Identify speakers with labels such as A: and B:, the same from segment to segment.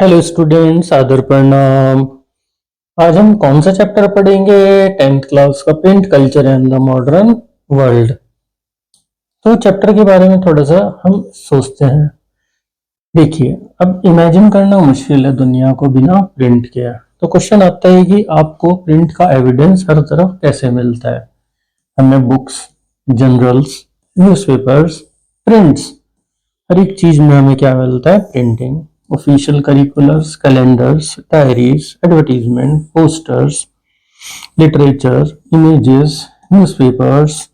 A: Hello students, आदर प्रणाम। आज हम कौन सा चैप्टर पढ़ेंगे? 10th क्लास का print culture and the modern world. तो चैप्टर के बारे में थोड़ा सा हम सोचते हैं। देखिए, अब इमेजिन करना मुश्किल है दुनिया को बिना प्रिंट के। तो क्वेश्चन आता है कि आपको प्रिंट का एविडेंस हर तरफ कैसे मिलता है? हमें बुक्स, जर्नल्स, न्यूज़पेपर्स, प्रिंट्स, हर एक चीज में हमें क्या मिलता है? Printing. Official curriculars, calendars, diaries, advertisement, posters, literature, images, newspapers,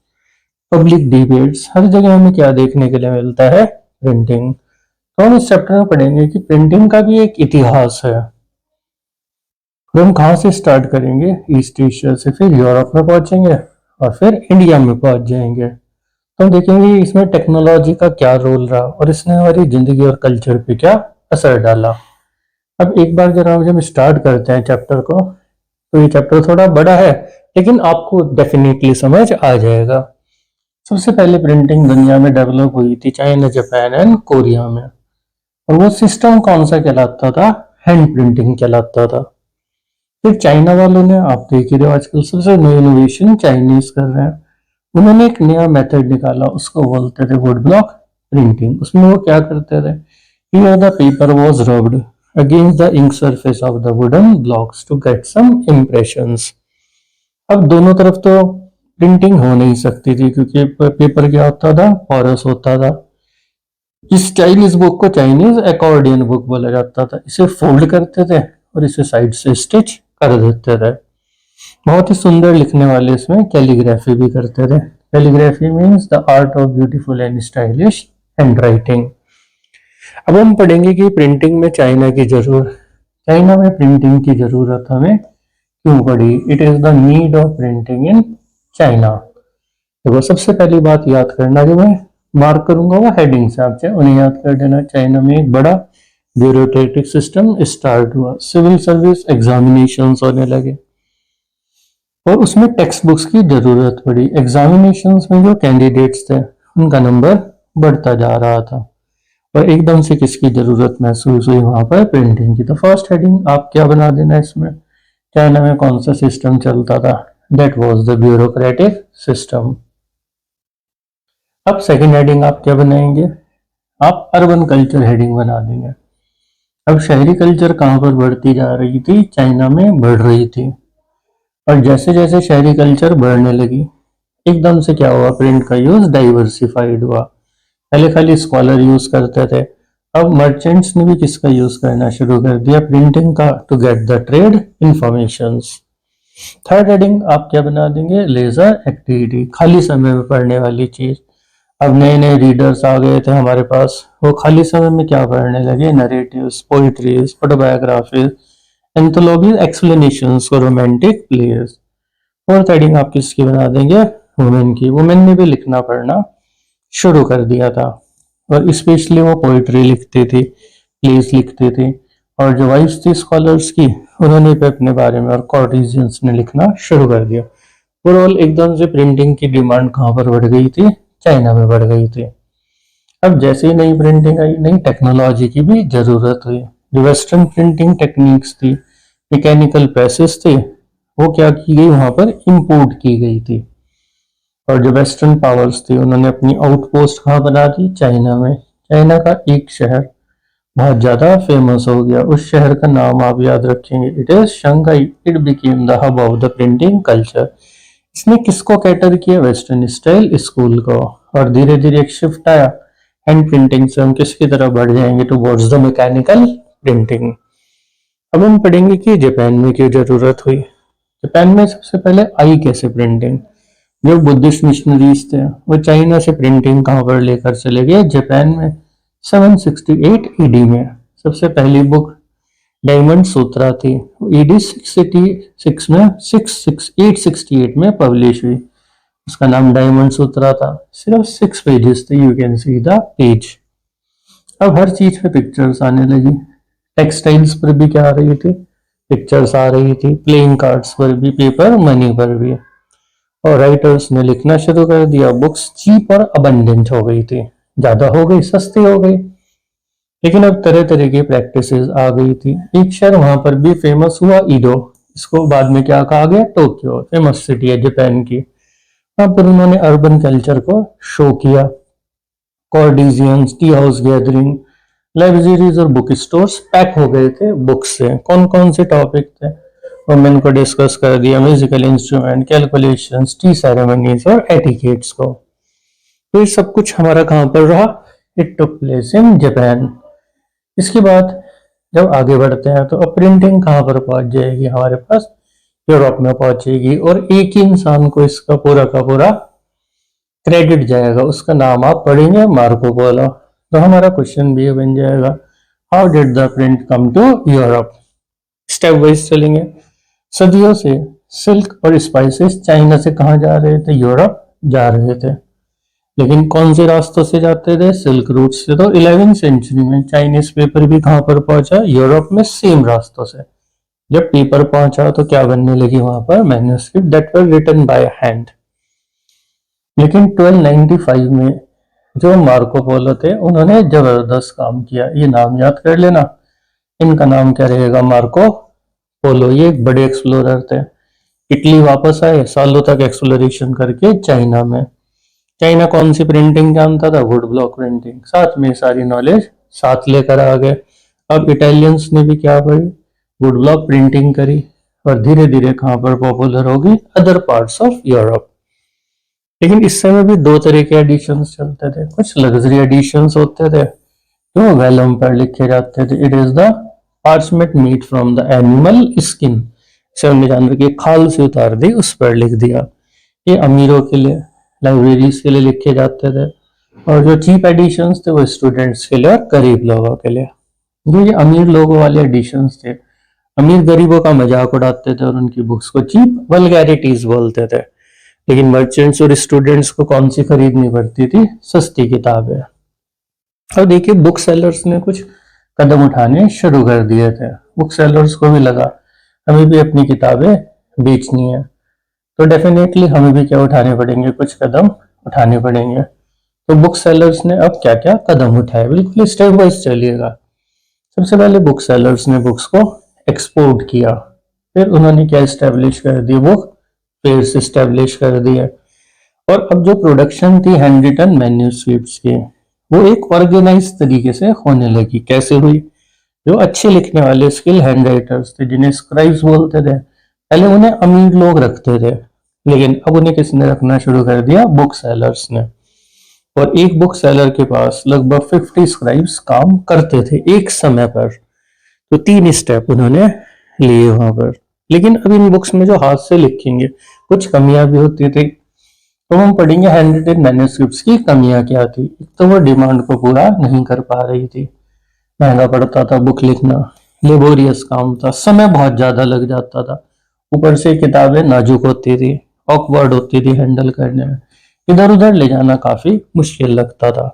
A: public debates, हर जगह हमें क्या देखने के लिए मिलता है? प्रिंटिंग। तो हम इस चैप्टर में पढ़ेंगे कि प्रिंटिंग का भी एक इतिहास है। और हम कहाँ से स्टार्ट करेंगे? ईस्ट एशिया से, फिर यूरोप में पहुंचेंगे और फिर इंडिया में पहुंच जाएंगे। तो हम देखेंगे इसमें टेक्नोलॉजी का क्या रोल रहा और इसने हमारी जिंदगी और कल्चर पे क्या असर डाला। अब एक बार जब हम स्टार्ट करते हैं चैप्टर को, तो ये चैप्टर थोड़ा बड़ा है, लेकिन आपको डेफिनेटली समझ आ जाएगा। सबसे पहले प्रिंटिंग दुनिया में डेवलप हुई थी चाइना, जापान एंड कोरिया में। और वो सिस्टम कौन सा कहलाता था? हैंड प्रिंटिंग कहलाता था। फिर चाइना वालों ने, आप देख ही रहे हो आजकल सबसे नई इनोवेशन चाइनीज कर रहे हैं। उन्होंने एक नया मेथड निकाला, उसको बोलते थे वुड ब्लॉक प्रिंटिंग। उसमें वो क्या करते थे? Here the paper was rubbed against the ink surface of the wooden blocks to get some impressions. अब दोनों तरफ तो प्रिंटिंग हो नहीं सकती थी, क्योंकि पेपर क्या होता था? पोरस होता था। इस चाइनीज बुक को चाइनीज एकॉर्डियन बुक बोला जाता था। इसे फोल्ड करते थे और इसे साइड से स्टिच कर देते थे। बहुत ही सुंदर लिखने वाले इसमें कैलीग्राफी भी करते थे। Calligraphy means the art of beautiful and stylish hand writing. अब हम पढ़ेंगे कि प्रिंटिंग में चाइना में प्रिंटिंग की जरूरत हमें क्यों पड़ी। It is the need of printing in China. देखो, सबसे पहली बात याद करना, जो मैं मार्क करूंगा वो हेडिंग से, आपसे उन्हें याद कर देना। चाइना में एक बड़ा ब्यूरोक्रेटिक सिस्टम स्टार्ट हुआ, सिविल सर्विस एग्जामिनेशंस होने लगे और उसमें टेक्स्ट बुक्स की जरूरत पड़ी। एग्जामिनेशंस में जो कैंडिडेट्स थे उनका नंबर बढ़ता जा रहा था और एकदम से किसकी जरूरत महसूस हुई? वहां पर प्रिंटिंग की। तो फर्स्ट हेडिंग आप क्या बना देना इसमें? चाइना में कौन सा सिस्टम चलता था? That was the bureaucratic system. अब सेकंड हेडिंग आप क्या बनाएंगे? आप अर्बन कल्चर हेडिंग बना देंगे। अब शहरी कल्चर कहाँ पर बढ़ती जा रही थी? चाइना में बढ़ रही थी। और जैसे जैसे शहरी कल्चर बढ़ने लगी, एकदम से क्या हुआ? प्रिंट का यूज डाइवर्सिफाइड हुआ। पहले खाली स्कॉलर यूज करते थे, अब मर्चेंट्स ने भी किसका यूज करना शुरू कर दिया? प्रिंटिंग का, to get the trade informations. Third heading आप क्या बना देंगे? लेजर एक्टिविटी, खाली समय में पढ़ने वाली चीज। अब नए नए रीडर्स आ गए थे हमारे पास, वो खाली समय में क्या पढ़ने लगे? Narratives, poetries, autobiographies, anthologies, explanations, romantic players. Fourth heading आप किसकी बना देंगे? वुमेन की। वुमेन ने भी लिखना पढ़ना शुरू कर दिया था और स्पेशली वो पोइट्री लिखती थी, प्लेस लिखती थी। और जो वाइफ्स थी स्कॉलर्स की, उन्होंने भी अपने बारे में और कॉर्टिजियंस ने लिखना शुरू कर दिया। ओवरऑल एकदम से प्रिंटिंग की डिमांड कहाँ पर बढ़ गई थी? चाइना में बढ़ गई थी। अब जैसे ही नई प्रिंटिंग आई, नई टेक्नोलॉजी की भी जरूरत हुई। जो वेस्टर्न प्रिंटिंग टेक्निक्स थी, मैकेनिकल प्रेसेस थे, वो क्या की गई? वहां पर इंपोर्ट की गई थी। और जो वेस्टर्न पावर्स थी, उन्होंने अपनी आउटपोस्ट कहाँ बना दी? चाइना में। चाइना का एक शहर बहुत ज्यादा फेमस हो गया, उस शहर का नाम आप याद रखेंगे, it is Shanghai. It became the hub of the printing culture. इसने किसको कैटर किया? वेस्टर्न स्टाइल स्कूल को। और धीरे धीरे एक शिफ्ट आया हैंड प्रिंटिंग से, हम किसकी तरफ बढ़ जाएंगे? Towards the mechanical printing. अब हम पढ़ेंगे कि जापान में क्यों जरूरत हुई। जापान में सबसे पहले आई कैसे प्रिंटिंग। जो बुद्धिस्ट मिशनरीज थे, वो चाइना से प्रिंटिंग कहाँ पर लेकर चले गए? जापान में। 768 ईडी में सबसे पहली बुक डायमंड सूत्रा थी, ईडी 686 में 868 में पब्लिश हुई। उसका नाम डायमंड सूत्रा था। सिर्फ 6 पेजेस थे, you can see the page. अब हर चीज पे पिक्चर्स आने लगी। टेक्सटाइल्स पर भी क्या आ रही थी? पिक्चर्स आ रही थी। प्लेइंग कार्ड्स पर भी, पेपर मनी पर भी। और राइटर्स ने लिखना शुरू कर दिया। बुक्स चीप और अबंडेंट हो गई थी, ज्यादा हो गई, सस्ती हो गई। लेकिन अब तरह तरह की प्रैक्टिसेस आ गई थी। एक शहर वहां पर भी फेमस हुआ, ईडो। इसको बाद में क्या कहा गया, टोक्यो, फेमस सिटी है जापान की। वहां पर उन्होंने अर्बन कल्चर को शो किया। कॉर्डिजियंस, टी हाउस गैदरिंग, लाइब्रेरीज और बुक स्टोर्स पैक हो गए थे बुक्स से। कौन कौन से टॉपिक थे, वुमेन को डिस्कस कर दिया, musical instrument, calculations, T ceremonies और एटिकेट्स को। तो ये सब कुछ हमारा कहाँ पर रहा, it took place in Japan. इसके बाद जब आगे बढ़ते हैं तो अब प्रिंटिंग कहाँ पर पहुंच जाएगी हमारे पास, यूरोप में पहुंचेगी। और एक ही इंसान को इसका पूरा का पूरा क्रेडिट जाएगा, उसका नाम आप पढ़ेंगे, मार्को पोलो। तो हमारा क्वेश्चन भी बन जाएगा, how did the print come to Europe. Stepwise चलेंगे। सदियों से सिल्क और स्पाइसेस चाइना से कहाँ जा रहे थे, यूरोप जा रहे थे। लेकिन कौन से रास्तों से जाते थे, सिल्क रूट से। तो 11वीं सेंचुरी में चाइनीज पेपर भी कहाँ पर पहुंचा, यूरोप में, सेम रास्तों से। जब पेपर पहुंचा तो क्या बनने लगी वहां पर, manuscript that were written by hand. लेकिन 1295 में जो मार्को पोलो थे, उन्होंने जबरदस्त काम किया। ये नाम याद कर लेना, इनका नाम क्या रहेगा, मार्को पोलो। ये एक बड़े एक्सप्लोरर थे। इटली वापस आए, सालों तक एक्सप्लोरेशन करके चाइना में। चाइना कौन सी प्रिंटिंग जानता था, वुड ब्लॉक प्रिंटिंग। साथ में सारी नॉलेज साथ लेकर आ गए। अब इटालियंस ने भी क्या करी, वुड ब्लॉक प्रिंटिंग करी। और धीरे धीरे कहाँ पर पॉपुलर होगी, अदर पार्ट्स ऑफ यूरोप। लेकिन इस समय भी दो तरह के एडिशंस चलते थे। कुछ लग्जरी एडिशंस होते थे जो वेलम पर लिखे जाते थे, it is the parchment made from the animal skin, हमने जानवर की खाल से उतार दी, उस पर लिख दिया। ये अमीरों के लिए, लाइब्रेरीज के लिए लिखे जाते थे। और जो चीप एडिशंस थे वो स्टूडेंट्स के लिए और गरीब लोगों के लिए। जो ये अमीर लोगों वाले एडिशंस थे, अमीर गरीबों का मजाक उड़ाते थे और उनकी बुक्स को चीप वल्गैरिटीज बोलते थे। लेकिन मर्चेंट्स और स्टूडेंट्स को कौन सी खरीदनी पड़ती थी, सस्ती किताबें। और देखिए बुक सेलर्स ने कुछ कदम उठाने शुरू कर दिए थे। बुक सेलर्स को भी लगा हमें भी अपनी किताबें बेचनी है, तो डेफिनेटली हमें भी क्या उठाने पड़ेंगे, कुछ कदम उठाने पड़ेंगे। तो बुक सेलर्स ने अब क्या क्या कदम उठाए, बिल्कुल स्टेप वाइज चलिएगा। सबसे पहले बुक सेलर्स ने बुक्स को एक्सपोर्ट किया। फिर उन्होंने क्या इस्टेब्लिश कर दी, बुक फेयर्स इस्टेब्लिश कर दिए। और अब जो प्रोडक्शन थी हैंड रिटन मैन्यूस्क्रिप्ट्स की, वो एक ऑर्गेनाइज तरीके से होने लगी। कैसे हुई, जो अच्छे लिखने वाले स्किल हैंड राइटर्स थे, जिन्हें स्क्राइब्स बोलते थे, पहले उन्हें अमीर लोग रखते थे। लेकिन अब उन्हें किसने रखना शुरू कर दिया, बुक सेलर्स ने। और एक बुक सेलर के पास लगभग 50 स्क्राइब्स काम करते थे एक समय पर। तो 3 स्टेप उन्होंने लिए वहां पर। लेकिन अब इन बुक्स में जो हाथ से लिखेंगे कुछ कमियां भी होती थी। तो हम पढ़ेंगे हैंड रिटन मैन्यूस्क्रिप्ट्स की कमियां क्या थी। एक तो वो डिमांड को पूरा नहीं कर पा रही थी, महंगा पड़ता था बुक लिखना, लेबोरियस काम था, समय बहुत ज्यादा लग जाता था। ऊपर से किताबें नाजुक होती थी, ऑकवर्ड होती थी हैंडल करने में, इधर उधर ले जाना काफी मुश्किल लगता था।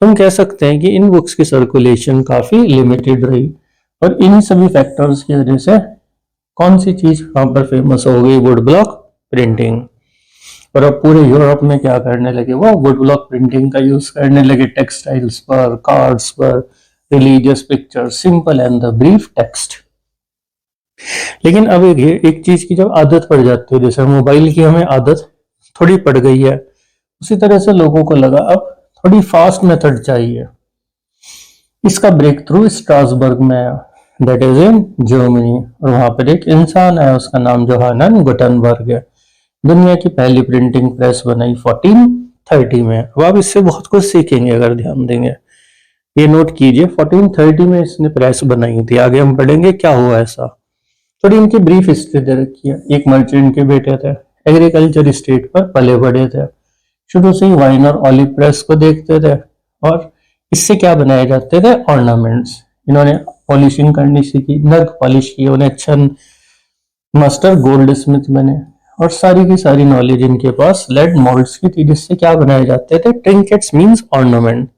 A: तो हम कह सकते हैं कि इन बुक्स की सर्कुलेशन काफी लिमिटेड रही। और इन्हीं सभी फैक्टर्स की वजह से कौन सी चीज वहां पर फेमस हो गई, वुड ब्लॉक प्रिंटिंग। और अब पूरे यूरोप में क्या करने लगे, वो वुड ब्लॉक प्रिंटिंग का यूज करने लगे, टेक्सटाइल्स पर, कार्ड्स पर, religious picture, simple and the brief text. लेकिन अब एक चीज की जब आदत पड़ जाती है, जैसे मोबाइल की हमें आदत थोड़ी पड़ गई है, उसी तरह से लोगों को लगा अब थोड़ी फास्ट मेथड चाहिए। इसका ब्रेक थ्रू स्ट्रासबर्ग में आया, दैट इज इन जर्मनी। और वहां पर एक इंसान है, उसका नाम जोहानन गुटनबर्ग है। दुनिया की पहली प्रिंटिंग प्रेस बनाई 1430 में। अब आप इससे बहुत कुछ सीखेंगे अगर ध्यान देंगे। ये नोट कीजिए, 1430 में इसने प्रेस बनाई थी। आगे हम पढ़ेंगे क्या हुआ ऐसा। थोड़ी इनकी ब्रीफ हिस्ट्री दे रखी है। एक मर्चेंट के बेटे थे, एग्रीकल्चर स्टेट पर पले बड़े थे, शुरू से ही वाइन और ऑलिव प्रेस को देखते थे। और इससे क्या बनाए जाते थे, ऑर्नामेंट्स। इन्होंने पॉलिशिंग करनी सीखी, नग पॉलिश की, उन्हें अच्छा मास्टर गोल्ड स्मिथ बने। और सारी की सारी नॉलेज इनके पास लेड मोल्ड्स की थी, जिससे क्या बनाए जाते थे, ट्रिंकेट्स मींस ऑर्नामेंट।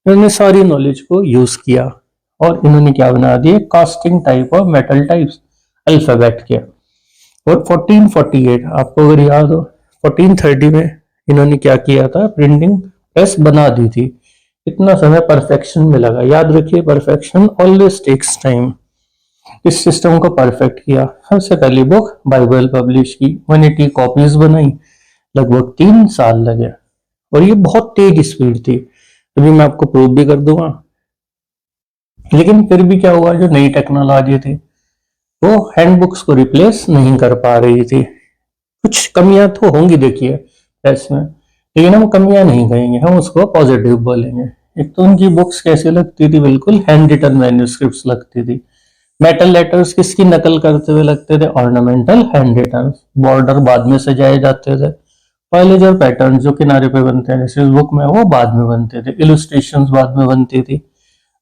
A: इन्होंने सारी नॉलेज को यूज किया और इन्होंने क्या बना दिए, कास्टिंग टाइप और मेटल टाइप्स अल्फाबेट के। और 1448 आपको अगर याद हो, 1430 में इन्होंने क्या किया था, प्रिंटिंग प्रेस बना दी थी। इतना समय परफेक्शन में लगा। याद रखिए, परफेक्शन ऑलवेज टेक्स टाइम। इस सिस्टम को परफेक्ट किया। सबसे पहली बुक बाइबल पब्लिश की, 180 कॉपीज बनाई, लगभग 3 साल लगे। और ये बहुत तेज स्पीड थी, अभी मैं आपको प्रूव भी कर दूंगा। लेकिन फिर भी क्या हुआ, जो नई टेक्नोलॉजी थी वो हैंड बुक्स को रिप्लेस नहीं कर पा रही थी। कुछ कमियां तो होंगी देखिए प्रेस में, लेकिन हम कमियां नहीं कहेंगे, हम उसको पॉजिटिव बोलेंगे। एक तो उनकी बुक्स कैसी लगती थी, बिल्कुल हैंड रिटन मैन्यूस्क्रिप्ट्स लगती थी। मेटल लेटर्स किसकी नकल करते हुए लगते थे, ऑर्नामेंटल हैंड रिटन। बॉर्डर बाद में सजाए जाते थे। पहले जो पैटर्न जो किनारे पे बनते हैं जैसे इस बुक में, वो बाद में बनते थे। इलस्ट्रेशंस बाद में बनती थी।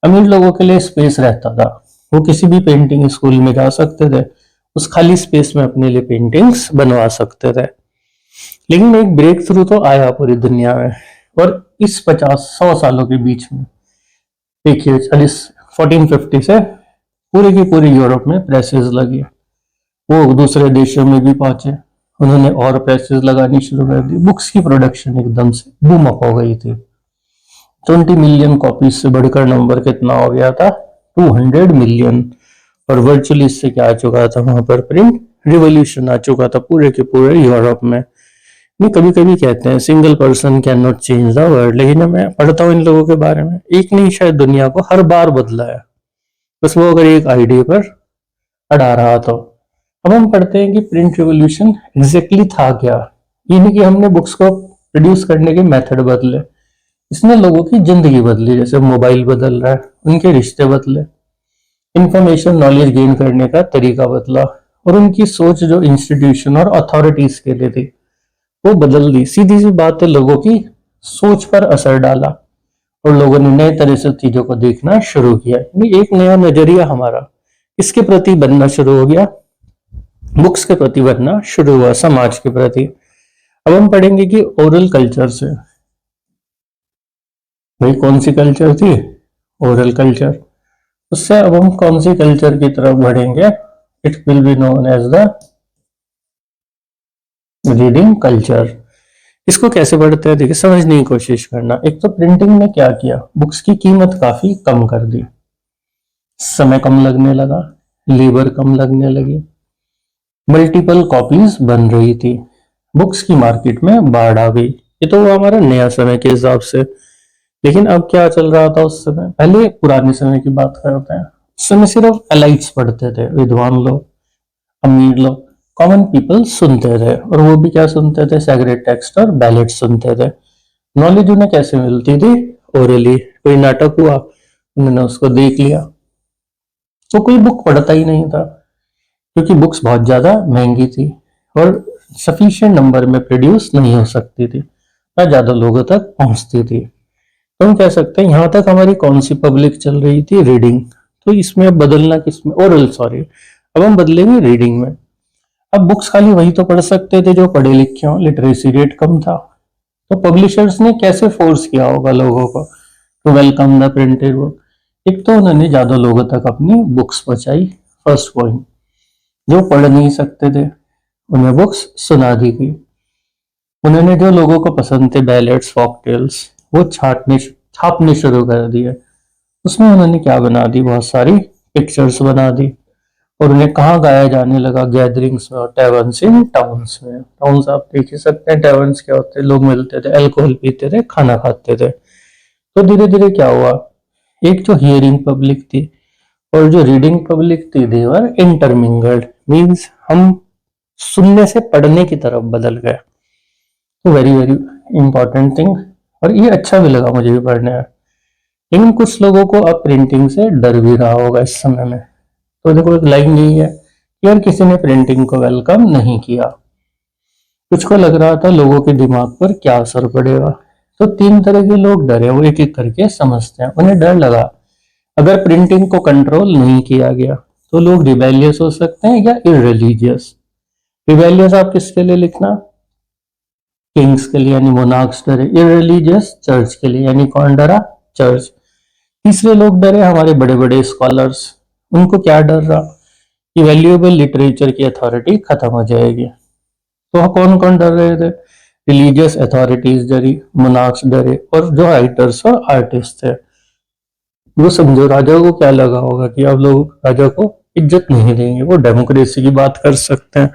A: अमीर लोगों के लिए स्पेस रहता था, वो किसी भी पेंटिंग स्कूल में जा सकते थे, उस खाली स्पेस में अपने लिए पेंटिंग्स बनवा सकते थे। लेकिन एक ब्रेक थ्रू तो आया पूरी दुनिया में, और इस 50-100 सालों के बीच में देखिए 1450 से पूरे की पूरी यूरोप में प्रेसेस लगी। वो दूसरे देशों में भी पहुंचे, उन्होंने और प्रेसेस लगानी शुरू कर दी। बुक्स की प्रोडक्शन एकदम से बूम अप हो गई थी। 20 मिलियन कॉपीज से बढ़कर नंबर कितना हो गया था, 200 मिलियन। और वर्चुअली इससे क्या आ चुका था, वहां पर प्रिंट रिवॉल्यूशन आ चुका था पूरे के पूरे यूरोप में। नहीं, कभी कभी कहते हैं single person can not change the world, लेकिन मैं पढ़ता हूँ इन लोगों के बारे में, एक नहीं शायद दुनिया को हर बार बदला है, बस वो अगर एक आइडिया पर अड़ा रहा तो। अब हम पढ़ते हैं कि प्रिंट रिवॉल्यूशन एग्जैक्टली था क्या। ये नहीं कि हमने बुक्स को प्रोड्यूस करने के मेथड बदले, इसने लोगों की जिंदगी बदली। जैसे मोबाइल बदल रहा है, उनके रिश्ते बदले, इंफॉर्मेशन नॉलेज गेन करने का तरीका बदला, और उनकी सोच जो इंस्टीट्यूशन और अथॉरिटीज के लिए थी वो बदल दी। सीधी सी बात है, लोगों की सोच पर असर डाला और लोगों ने नए तरह से चीजों को देखना शुरू किया। एक नया नजरिया हमारा इसके प्रति बनना शुरू हो गया, बुक्स के प्रति बनना शुरू हुआ, समाज के प्रति। अब हम पढ़ेंगे कि ओरल कल्चर से, भाई कौन सी कल्चर थी, ओरल कल्चर। उससे अब हम कौन सी कल्चर की तरफ बढ़ेंगे, it will be known as the reading culture. इसको कैसे पढ़ते हैं, देखिए समझने की कोशिश करना। एक तो प्रिंटिंग ने क्या किया, बुक्स की कीमत काफी कम कर दी, समय कम लगने लगा, लेबर कम लगने लगी, मल्टीपल कॉपीज बन रही थी, बुक्स की मार्केट में बाढ़ आ गई। ये तो वो हमारा नया समय के हिसाब से। लेकिन अब क्या चल रहा था उस समय, पहले पुराने समय की बात करते हैं। उस समय सिर्फ एलाइट्स पढ़ते थे, विद्वान लोग, अमीर लोग, कॉमन पीपल सुनते थे। और वो भी क्या सुनते थे, सैक्रेड टेक्स्ट और बैलेट सुनते थे। नॉलेज उन्हें कैसे मिलती थी, ओरली। कोई नाटक हुआ, उन्होंने उसको देख लिया। तो कोई बुक पढ़ता ही नहीं था, क्योंकि बुक्स बहुत ज्यादा महंगी थी और सफिशिएंट नंबर में प्रोड्यूस नहीं हो सकती थी, ना ज्यादा लोगों तक पहुंचती थी। तो हम कह सकते हैं यहाँ तक हमारी कौन सी पब्लिक चल रही थी, रीडिंग। तो इसमें अब बदलना किसमें, ओरल सॉरी, अब हम बदलेंगे रीडिंग में। अब बुक्स खाली वही तो पढ़ सकते थे जो पढ़े लिखे हों, लिटरेसी रेट कम था। तो पब्लिशर्स ने कैसे फोर्स किया होगा लोगों को to welcome the printed book. एक तो उन्होंने ज्यादा लोगों तक अपनी बुक्स पहुंचाई, फर्स्ट पॉइंट। जो पढ़ नहीं सकते थे उन्हें बुक्स सुना दी गई। उन्होंने जो लोगों को पसंद थे, बैलेट्स, फॉकटेल्स, वो छापने शुरू कर दिए। उसमें उन्होंने क्या बना दी, बहुत सारी पिक्चर्स बना दी। और उन्हें कहाँ गाया जाने लगा, गैदरिंग्स में और टैवर्न्स इन टाउन्स में। टाउन्स आप देख ही सकते हैं, टैवर्न्स क्या होते हैं, लोग मिलते थे, अल्कोहल पीते थे, खाना खाते थे। तो धीरे धीरे क्या हुआ, एक जो हियरिंग पब्लिक थी और जो रीडिंग पब्लिक थी, दे वर इंटरमिंगल्ड, मीन्स हम सुनने से पढ़ने की तरफ बदल गए। तो वेरी वेरी इंपॉर्टेंट थिंग, और ये अच्छा भी लगा मुझे भी पढ़ने में। लेकिन कुछ लोगों को अब प्रिंटिंग से डर भी रहा होगा इस समय में। तो देखो एक लाइन यही है कि यार किसी ने प्रिंटिंग को वेलकम नहीं किया। कुछ को लग रहा था लोगों के दिमाग पर क्या असर पड़ेगा। तो 3 तरह के लोग डरे, वो एक एक करके समझते हैं। उन्हें डर लगा अगर प्रिंटिंग को कंट्रोल नहीं किया गया तो लोग रिबेलियस हो सकते हैं या इररिलीजियस। रिबेलियस आप किसके लिए लिखना, किंग्स के लिए यानी मोनार्क्स डरे, इररिलीजियस चर्च के लिए यानी कौन डरा, चर्च। तीसरे लोग डरे हमारे बड़े बड़े स्कॉलर्स। उनको क्या डर रहा कि वैल्यूएबल लिटरेचर की अथॉरिटी खत्म हो जाएगी। तो कौन कौन डर रहे थे, रिलीजियस अथॉरिटीज डरी, मोनार्क्स डरे, और जो राइटर्स और आर्टिस्ट थे वो समझो राजा को क्या लगा होगा कि अब लोग राजा को इज्जत नहीं देंगे, वो डेमोक्रेसी की बात कर सकते हैं।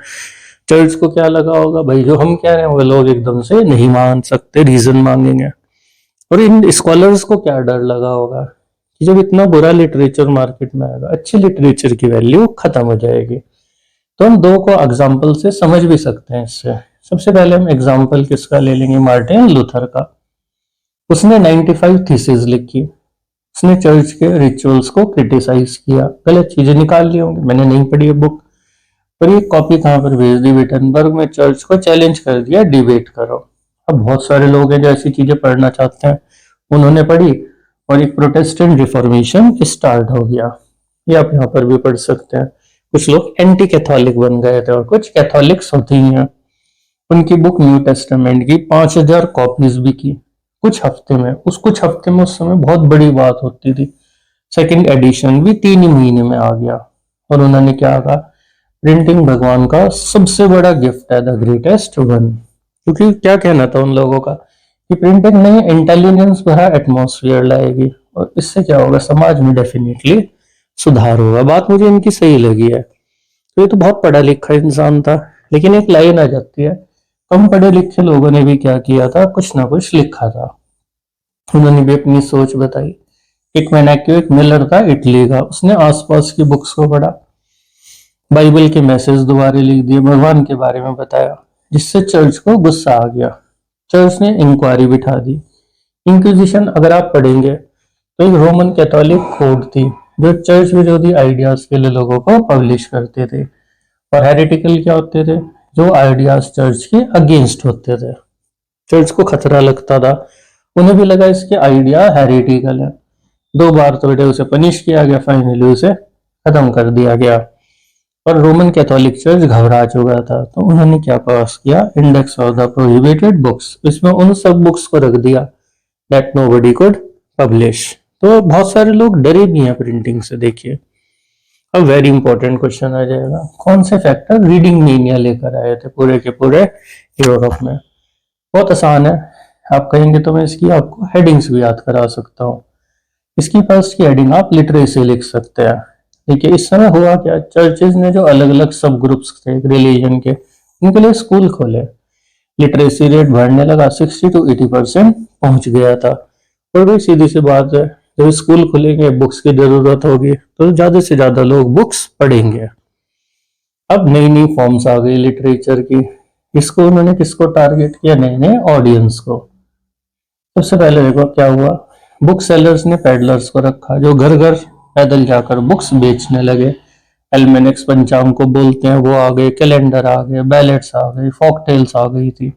A: चर्च को क्या लगा होगा, भाई जो हम कह रहे हैं वो लोग एकदम से नहीं मान सकते, रीजन मांगेंगे। और इन स्कॉलर्स को क्या डर लगा होगा कि जब इतना बुरा लिटरेचर मार्केट में आएगा, अच्छी लिटरेचर की वैल्यू खत्म हो जाएगी। तो हम दो को एग्जाम्पल से समझ भी सकते हैं इससे। सबसे पहले हम एग्जाम्पल किसका ले लेंगे, मार्टिन लूथर का। उसने 95 थीसिस लिखी। उसने चर्च के रिचुअल्स को क्रिटिसाइज किया, गलत चीजें निकाल ली होंगी, मैंने नहीं पढ़ी है बुक, पर ये कॉपी कहाँ पर भेज दी, विटनबर्ग में चर्च को चैलेंज कर दिया, डिबेट करो। अब बहुत सारे लोग हैं जो ऐसी चीजें पढ़ना चाहते हैं, उन्होंने पढ़ी और एक प्रोटेस्टेंट रिफॉर्मेशन स्टार्ट हो गया। ये आप यहाँ पर भी पढ़ सकते हैं। कुछ लोग एंटी कैथोलिक बन गए थे और कुछ कैथोलिक्स होती ही हैं। उनकी बुक न्यू टेस्टामेंट की 5000 कॉपीज भी की कुछ हफ्ते में। कुछ हफ्ते में उस समय बहुत बड़ी बात होती थी। सेकंड एडिशन भी 3 ही महीने में आ गया। और उन्होंने क्या कहा, प्रिंटिंग भगवान का सबसे बड़ा गिफ्ट है, द ग्रेटेस्ट वन। क्योंकि क्या कहना था उन लोगों का कि प्रिंटिंग नई इंटेलिजेंस भरा एटमॉस्फेयर लाएगी और इससे क्या होगा, समाज में डेफिनेटली सुधार होगा। बात मुझे इनकी सही लगी है। तो ये तो बहुत पढ़ा लिखा इंसान था, लेकिन एक लाइन आ जाती है, कम पढ़े लिखे लोगों ने भी क्या किया था, कुछ ना कुछ लिखा था। उन्होंने भी अपनी सोच बताई। एक मैनेक्यू, एक मिलर था इटली का, उसने आसपास की बुक्स को पढ़ा, बाइबल के मैसेज दोबारा लिख दिए, भगवान के बारे में बताया, जिससे चर्च को गुस्सा आ गया। चर्च ने इंक्वायरी बिठा दी। इंक्विजिशन अगर आप पढ़ेंगे तो एक रोमन कैथोलिक कोड थी जो चर्च विरोधी आइडियाज के लिए लोगों को पब्लिश करते थे। और हेरेटिकल क्या होते थे, जो आइडियाज चर्च के अगेंस्ट होते थे। चर्च को खतरा लगता था, उन्हें भी लगा इसके आइडिया हेरेटिकल है। 2 बार तो बेटे उसे पनिश किया गया, फाइनली उसे खत्म कर दिया गया। और रोमन कैथोलिक चर्च घबरा चुका था, तो उन्होंने क्या पास किया, index of the prohibited books. इसमें उन सब बुक्स को रख दिया दैट नोबडी कुड पब्लिश। तो बहुत सारे लोग डरे भी हैं प्रिंटिंग से। देखिए अब वेरी इंपॉर्टेंट क्वेश्चन आ जाएगा, कौन से फैक्टर रीडिंग मेनिया लेकर आए थे पूरे के पूरे यूरोप में। बहुत आसान है, आप कहेंगे तो मैं इसकी आपको हेडिंग्स भी याद करा सकता हूँ। इसकी फर्स्ट की हेडिंग आप लिटरेसी लिख सकते हैं। देखिए इस समय हुआ क्या, चर्चेज ने जो अलग अलग सब ग्रुप्स थे रिलीजन के, उनके लिए स्कूल खोले। लिटरेसी रेट बढ़ने लगा, 60 to 80% पहुंच गया था। और भाई सीधी सी बात है, जब स्कूल खुलेंगे बुक्स की जरूरत होगी तो ज्यादा से ज्यादा लोग बुक्स पढ़ेंगे। अब नई नई फॉर्म्स आ गई लिटरेचर की। इसको उन्होंने किसको टारगेट किया, नए नए ऑडियंस को। सबसे पहले देखो क्या हुआ, बुक सेलर्स ने पेडलर्स को रखा जो घर घर पैदल जाकर बुक्स बेचने लगे। एल्मेनिक्स पंचांग को बोलते हैं वो आ गए, कैलेंडर आ गए, बैलेट्स आ गई, फॉक टेल्स आ गई थी,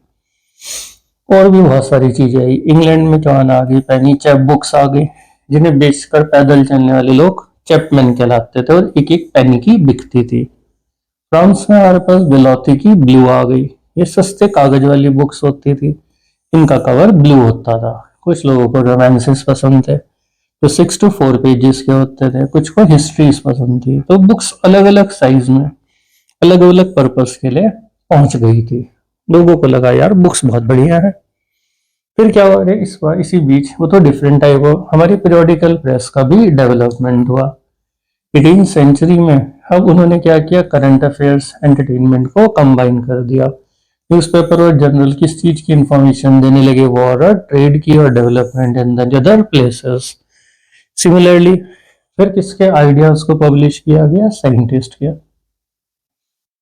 A: और भी बहुत सारी चीजें आई। इंग्लैंड में जवान आ गई, पेनी चैप बुक्स आ गई, जिन्हें बेचकर पैदल चलने वाले लोग चैपमैन कहलाते थे, और एक एक पेनी की बिकती थी। फ्रांस में हमारे पास बिलौती की ब्लू आ गई। ये सस्ते कागज वाली बुक्स होती थी, इनका कवर ब्लू होता था। कुछ लोगों को रोमांसेस पसंद थे तो 6 to 4 पेजेस के होते थे, कुछ को हिस्ट्रीज पसंद थी। तो बुक्स अलग अलग साइज में अलग अलग पर्पस के लिए पहुंच गई थी। लोगों को लगा यार बुक्स बहुत बढ़िया है। फिर क्या हुआ, इस बार इसी बीच वो तो डिफरेंट टाइप हो, हमारी पीरियोडिकल प्रेस का भी डेवलपमेंट हुआ 18th सेंचुरी में। अब उन्होंने क्या किया, करंट अफेयर्स एंटरटेनमेंट को कंबाइन कर दिया। न्यूज़पेपर और जर्नल किस चीज की इंफॉर्मेशन देने लगे, वॉर और ट्रेड की और development in the other places. Similarly फिर किसके आइडियाज को पब्लिश किया गया, साइंटिस्ट के।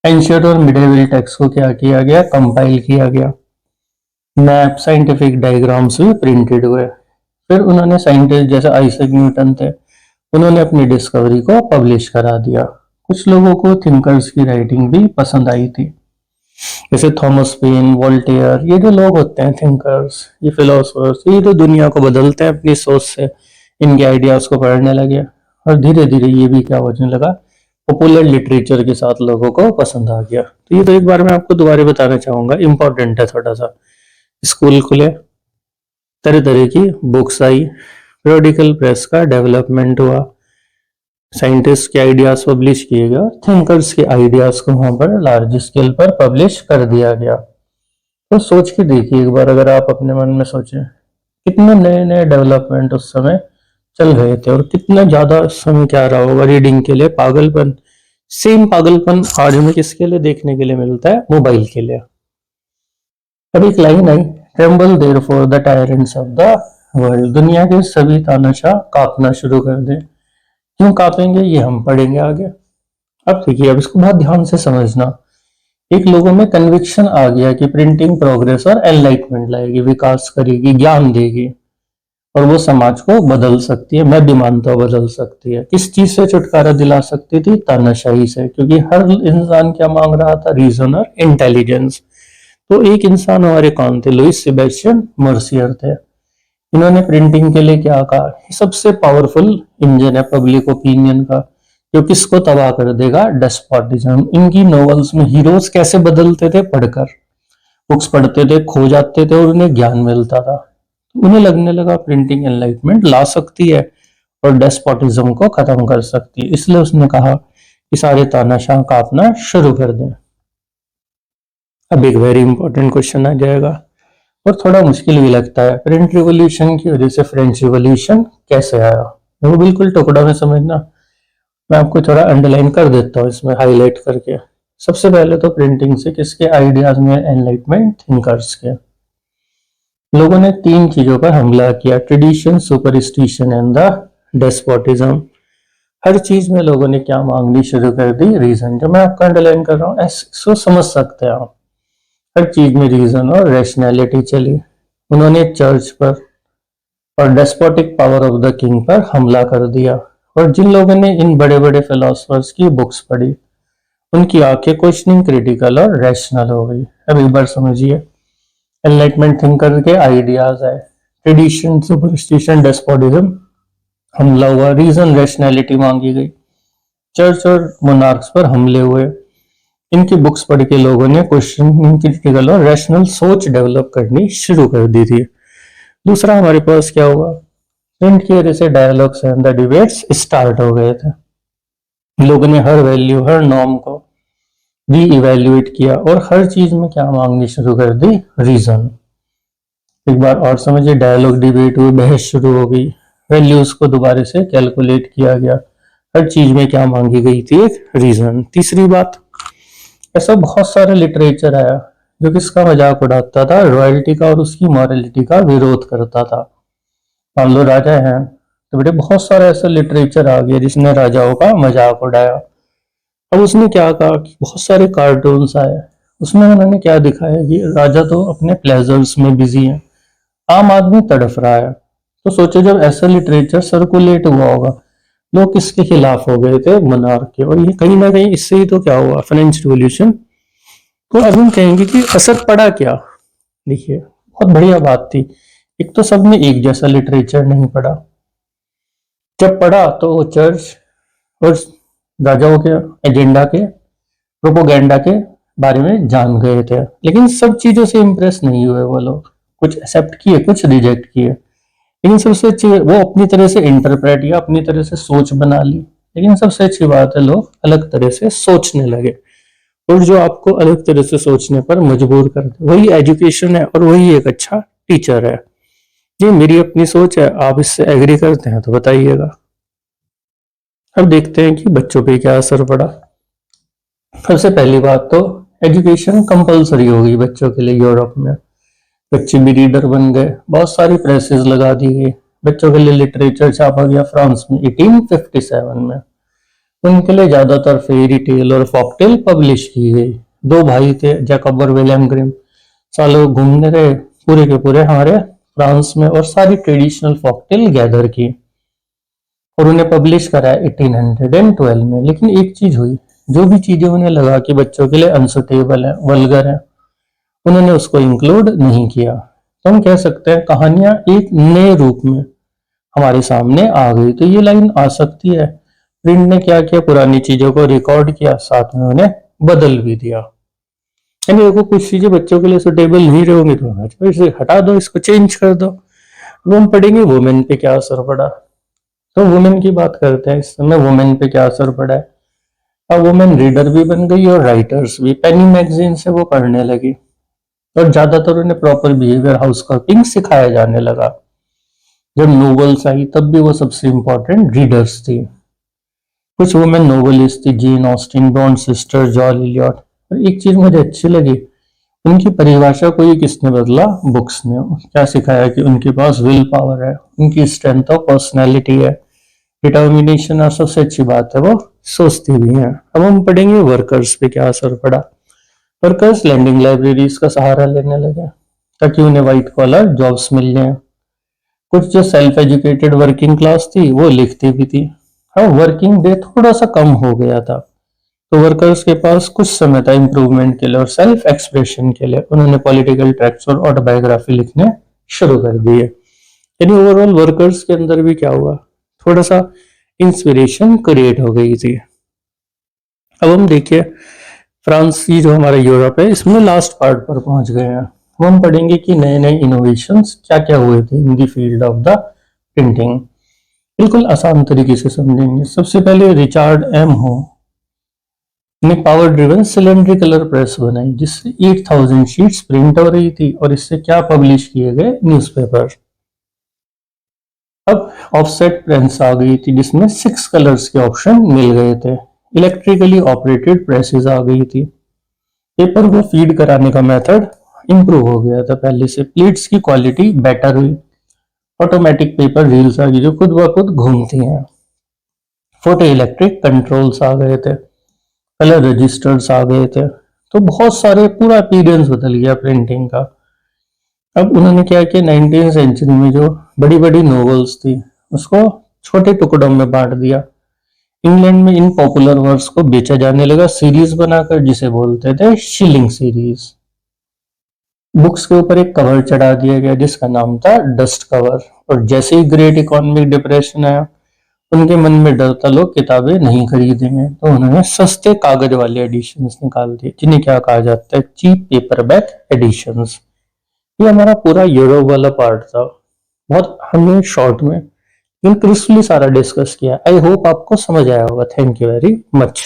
A: एंशियंट और मिडिवल टेक्स्ट को क्या किया गया, कंपाइल किया गया। मैप, साइंटिफिक डायग्राम्स भी प्रिंटेड हुए। फिर उन्होंने साइंटिस्ट जैसे आइजैक न्यूटन थे, उन्होंने अपनी डिस्कवरी को पब्लिश करा दिया। कुछ लोगों को थिंकर्स की राइटिंग भी पसंद आई थी, जैसे थॉमस पेन, वोल्टेयर। ये जो लोग होते हैं थिंकर्स, ये फिलोसफर्स, ये तो दुनिया को बदलते हैं अपनी सोच से, इनके आइडियाज को पढ़ने लगे। और धीरे धीरे ये भी क्या होने लगा, पॉपुलर लिटरेचर के साथ लोगों को पसंद आ गया। तो ये तो एक बार मैं आपको दोबारा बताना चाहूंगा, इंपॉर्टेंट है थोड़ा सा। स्कूल खुले, तरह तरह की बुक्स आई, पीरियोडिकल प्रेस का डेवलपमेंट हुआ, साइंटिस्ट के आइडियाज पब्लिश किए गए, थिंकर्स के आइडियाज को वहां पर लार्ज स्केल पर पब्लिश कर दिया गया। तो सोच के देखिए एक बार, अगर आप अपने मन में सोचें कितने नए नए डेवलपमेंट उस समय चल रहे थे और कितना ज्यादा उस समय क्या रहा होगा रीडिंग के लिए पागलपन। सेम पागलपन आज हमें किसके लिए देखने के लिए मिलता है? मोबाइल के लिए। अब एक लाइन आई, tremble there for the tyrants of the world, दुनिया के सभी तानाशाह कांपना शुरू कर दे। क्यों कांपेंगे ये हम पढ़ेंगे आगे। अब देखिए, अब इसको बहुत ध्यान से समझना। एक लोगों में कन्विक्शन आ गया कि प्रिंटिंग प्रोग्रेस और एनलाइटमेंट लाएगी, विकास करेगी, ज्ञान देगी और वो समाज को बदल सकती है। मैं भी मानता हूँ बदल सकती है। किस चीज से छुटकारा दिला सकती थी? तानाशाही से, क्योंकि हर इंसान क्या मांग रहा था? रीजन और इंटेलिजेंस। तो एक इंसान हमारे कौन थे? लुइस सेबेस्टियन मर्सियर थे। इन्होंने प्रिंटिंग के लिए क्या कहा? ये सबसे पावरफुल इंजन है पब्लिक ओपिनियन का, जो किसको तबाह कर देगा? डेस्पोटिज्म। इनकी नॉवेल्स में हीरोज कैसे बदलते थे? पढ़कर, बुक्स पढ़ते थे, खो जाते थे और उन्हें ज्ञान मिलता था। उन्हें लगने लगा प्रिंटिंग एनलाइटमेंट ला सकती है और डेस्पोटिज्म को खत्म कर सकती है। इसलिए उसने कहा कि सारे तानाशाह कांपना शुरू कर दें। अब एक वेरी इंपॉर्टेंट क्वेश्चन आ जाएगा और थोड़ा मुश्किल भी लगता है। प्रिंट रिवॉल्यूशन की वजह से फ्रेंच रिवॉल्यूशन कैसे आया? वो बिल्कुल टुकड़ा में समझना। मैं आपको थोड़ा अंडरलाइन कर देता हूँ इसमें हाईलाइट करके। सबसे पहले तो प्रिंटिंग से किसके आइडियाज में? एनलाइटमेंट थिंकर्स के। लोगों ने तीन चीजों पर हमला किया, tradition, superstition and the despotism. हर चीज में लोगों ने क्या मांगनी शुरू कर दी? रीजन। जो मैं आपको अंडरलाइन कर रहा हूँ इसको समझ सकते हैं आप। हर चीज में रीजन और रैशनैलिटी चली। उन्होंने चर्च पर और despotic power of the king पर हमला कर दिया। और जिन लोगों ने इन बड़े बड़े फिलोसफर्स की बुक्स पढ़ी, उनकी आंखें क्वेश्चनिंग, क्रिटिकल और रैशनल हो गई। अब एक बार समझिए, एनलाइटमेंट थिंकर के आइडियाज आए, ट्रेडिशन, सुपरस्टिशन, डेस्पोटिज्म, हमला हुआ, रीजन, रैशनैलिटी मांगी गई, चर्च और मोनार्क्स पर हमले हुए। इनकी बुक्स पढ़ के लोगों ने क्वेश्चनिंग, क्रिटिकल और रैशनल सोच डेवलप करनी शुरू कर दी थी। दूसरा हमारे पास क्या हुआ? प्रिंट की वजह से dialogues and the debates start हो गए थे। लोगों ने हर वैल्यू, हर नॉर्म को री इवेल्युएट किया और हर चीज में क्या मांगनी शुरू कर दी? रीजन। एक बार और समझिए, डायलॉग, डिबेट हुई, बहस शुरू हो गई, वैल्यूज को दोबारा से कैलकुलेट किया गया, हर चीज में क्या मांगी गई थी? एक रीजन। तीसरी बात, ऐसा बहुत सारा लिटरेचर आया जो किसका मजाक उड़ाता था? रॉयल्टी का और उसकी मॉरलिटी का विरोध करता था। मान लो राजा है तो बेटे बहुत सारा ऐसा लिटरेचर आ गया जिसने राजाओं का मजाक उड़ाया। अब उसने क्या कहा कि बहुत सारे कार्टून्स आए, उसमें उन्होंने क्या दिखाया कि राजा तो अपने प्लेजर्स में बिजी है, आम आदमी तड़फ रहा है। तो सोचो जब ऐसा लिटरेचर सर्कुलेट हुआ होगा, लोग किसके खिलाफ हो गए थे? मोनार्क के। और ये कहीं ना कहीं इससे ही तो क्या हुआ? French revolution. तो अब हम कहेंगे कि असर पड़ा क्या? देखिए, बहुत बढ़िया बात थी। एक तो सबने एक जैसा लिटरेचर नहीं पढ़ा, जब पढ़ा तो वो चर्च और राजाओं के एजेंडा के, प्रोपोगेंडा के बारे में जान गए थे। लेकिन सब चीजों से इम्प्रेस नहीं हुए वो लोग, कुछ एक्सेप्ट किए, कुछ रिजेक्ट किए। लेकिन सबसे अच्छी, वो अपनी तरह से इंटरप्रेट या अपनी तरह से सोच बना ली। लेकिन सबसे अच्छी बात है, लोग अलग तरह से सोचने लगे। और जो आपको अलग तरह से सोचने पर मजबूर कर दे, वही एजुकेशन है और वही एक अच्छा टीचर है। ये मेरी अपनी सोच है, आप इससे एग्री करते हैं तो बताइएगा। अब देखते हैं कि बच्चों पे क्या असर पड़ा। सबसे पहली बात तो एजुकेशन कंपलसरी हो गई बच्चों के लिए यूरोप में। बच्चे भी रीडर बन गए, बहुत सारी प्रेसेस लगा दी गई, बच्चों के लिए लिटरेचर छापा गया फ्रांस में 1857 में। उनके लिए ज्यादातर फेरी टेल और फॉकटेल पब्लिश की गई। दो भाई थे, जैकब और विलियम ग्रिम, सालों घूमने गए पूरे के पूरे हमारे फ्रांस में और सारी ट्रेडिशनल फॉकटेल गैदर की और उन्हें पब्लिश करा 1812 में। लेकिन एक चीज हुई, जो भी चीजें उन्हें लगा कि बच्चों के लिए अनसुटेबल है, वल्गर है, उन्होंने उसको इंक्लूड नहीं किया। तो हम कह सकते हैं कहानियां एक नए रूप में हमारे सामने आ गई। तो ये लाइन आ सकती है, प्रिंट ने क्या किया? पुरानी चीजों को रिकॉर्ड किया, साथ में उन्हें बदल भी दिया। यानी देखो, कुछ चीजें बच्चों के लिए सुटेबल नहीं रहोगी तो इसे हटा दो, इसको चेंज कर दो। अब हम पढ़ेंगे वुमेन पे क्या असर पड़ा। तो वुमेन की बात करते हैं, इस समय वुमेन पे क्या असर पड़ा है। अब वुमेन रीडर भी बन गई और राइटर्स भी। पेनी मैगजीन से वो पढ़ने लगी और ज्यादातर उन्हें प्रॉपर बिहेवियर हाउस कीपिंग सिखाया जाने लगा। जब नोवेल्स आई तब भी वो सबसे इम्पोर्टेंट रीडर्स थी। कुछ वुमेन नोवेलिस्ट थी, Jane Austen, Bronte sister, George Eliot. और एक चीज मुझे अच्छी लगी, उनकी परिभाषा को ही किसने बदला? बुक्स ने। क्या सिखाया कि उनके पास विल पावर है, उनकी स्ट्रेंथ ऑफ पर्सनैलिटी है, डिटर्मिनेशन, और सबसे अच्छी बात है वो सोचती भी हैं। अब हम पढ़ेंगे वर्कर्स पे क्या असर पड़ा। वर्कर्स लैंडिंग लाइब्रेरीज का सहारा लेने लगे ताकि उन्हें व्हाइट कॉलर जॉब्स मिल जाएं। कुछ जो सेल्फ एजुकेटेड वर्किंग क्लास थी वो लिखती भी थी। हाँ, वर्किंग डे थोड़ा सा कम हो गया था, तो वर्कर्स के पास कुछ समय था इम्प्रूवमेंट के लिए और सेल्फ एक्सप्रेशन के लिए। उन्होंने पॉलिटिकल ट्रैक्ट्स और ऑटोबायोग्राफी लिखने शुरू कर दिए। यानी ओवरऑल वर्कर्स के अंदर भी क्या हुआ, थोड़ा सा इंस्पिरेशन क्रिएट हो गई थी। अब हम देखिए फ्रांस की जो हमारा यूरोप है, इसमें लास्ट पार्ट पर पहुंच गए हैं। अब हम पढ़ेंगे कि नए नए इनोवेशंस क्या क्या हुए थे in the field of the printing. बिल्कुल आसान तरीके से समझेंगे। सबसे पहले रिचार्ड एम हो ने पावर ड्रिवन सिलेंड्रिकलर प्रेस बनाई जिससे 8000 शीट्स प्रिंट हो रही थी और इससे क्या पब्लिश किए गए? न्यूज़पेपर। अब ऑफसेट प्रेस आ गई थी जिसमें 6 कलर्स के ऑप्शन मिल गए थे। इलेक्ट्रिकली ऑपरेटेड प्रेसेस आ गई थी। पेपर को फीड कराने का मेथड इंप्रूव हो गया था पहले से। प्लेट्स की क्वालिटी बेटर हुई। ऑटोमेटिक पेपर रील्स आ गई जो खुद ब खुद घूमती हैं। फोटो इलेक्ट्रिक कंट्रोल्स आ गए थे। कलर रजिस्टर्स आ गए थे। तो बहुत सारे, पूरा अपीयरेंस बदल गया प्रिंटिंग का। अब उन्होंने क्या किया, 19वीं सेंचुरी में जो बड़ी बड़ी नॉवेल्स थी उसको छोटे टुकड़ों में बांट दिया। इंग्लैंड में इन पॉपुलर वर्क्स को बेचा जाने लगा सीरीज बनाकर, जिसे बोलते थे शिलिंग सीरीज। बुक्स के ऊपर एक कवर चढ़ा दिया गया जिसका नाम था डस्ट कवर। और जैसे ही ग्रेट इकोनॉमिक डिप्रेशन आया, उनके मन में डर था लोग किताबें नहीं खरीदेंगे, तो उन्होंने सस्ते कागज वाले एडिशंस निकाल दिए जिन्हें क्या कहा जाता है? Cheap paperback editions. ये हमारा पूरा यूरोप वाला पार्ट था। बहुत हमने शॉर्ट में लेकिन क्रिस्पली सारा डिस्कस किया। आई होप आपको समझ आया होगा। Thank you very much.